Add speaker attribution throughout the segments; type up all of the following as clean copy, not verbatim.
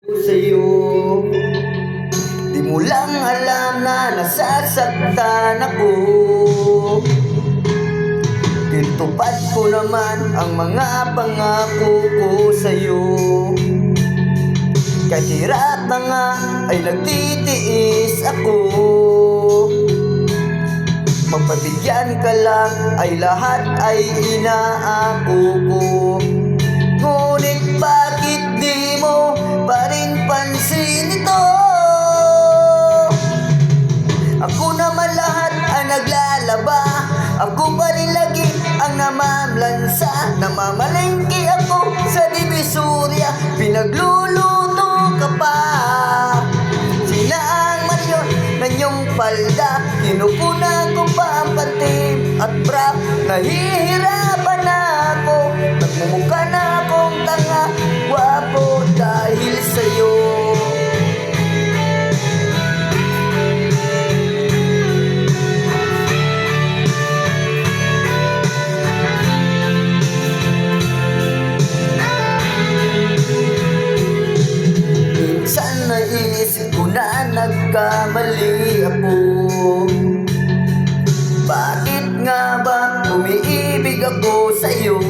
Speaker 1: sa'yo, di mo lang alam na nasasaktan ako. Tinutupad ko naman ang mga pangako ko sa'yo. Kahit hirap na nga ay nagtitiis ako. Magbibigyan ka lang ay lahat ay inaako ko. Ngunit bakit di mo pa rin pansin ito? Ako naman lahat ang naglalaba, ako pa rin lagi ang namamlansa. Namamalengke ako sa Divisoria, pinagluluto ka pa. Sinaang man yun na iyong palda, kinukuna ko pa ang patim at bra. Nahihirapan na ako, nagmumukha na akong tanga, gwapo dahil sa'yo. Minsan naisip ko na nagkamali ako. Bakit nga ba umiibig ako sa'yo?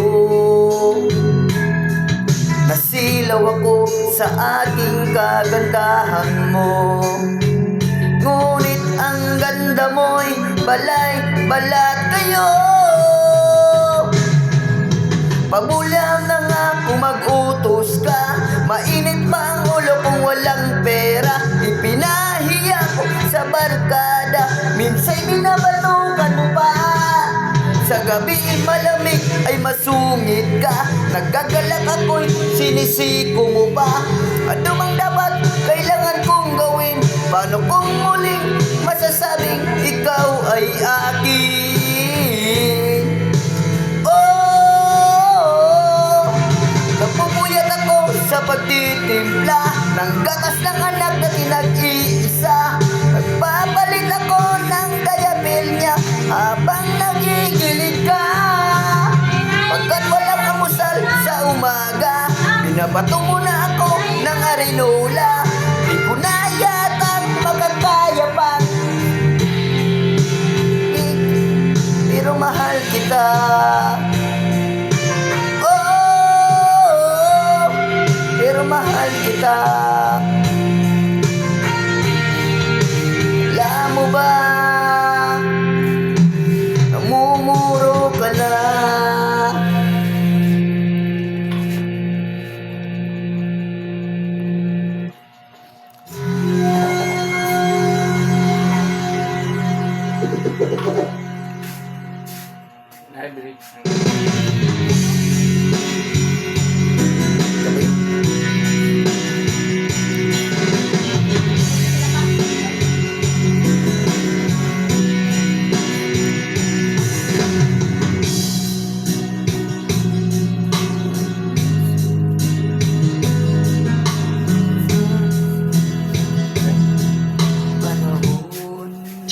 Speaker 1: Nasilaw ako sa aking kagandahan mo. Ngunit ang ganda mo'y balay-balat kayo. Pabulam na nga kung mag-utos ka, mainit pa ang ulo kung walang pera. Ipinahiya ko sa barkada, minsa'y binabatukan mo pa. Sa gabi malamig ay masungit ka, nagagalak ako'y sinisiko mo pa. Ano mang dapat kailangan kong gawin? Paano kung muling masasabing ikaw ay akin? Napupuyat ako sa pagtitimpla ng gatas ng anak na tinag-iisa. Nagpapalit ako ng kayabil niya habang nagigilid ka. Pagkat walang amusal sa umaga, binabato mo na ako ng arinola. Di ko na yatang makakaya pa, pero mahal kita. Pero mahal kita. Alam mo ba, namumuro ka na.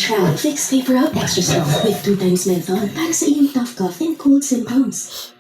Speaker 2: Try Fix Vapor Out Extra Strong with 2 times menthol para sa iyong tough cough and cold symptoms.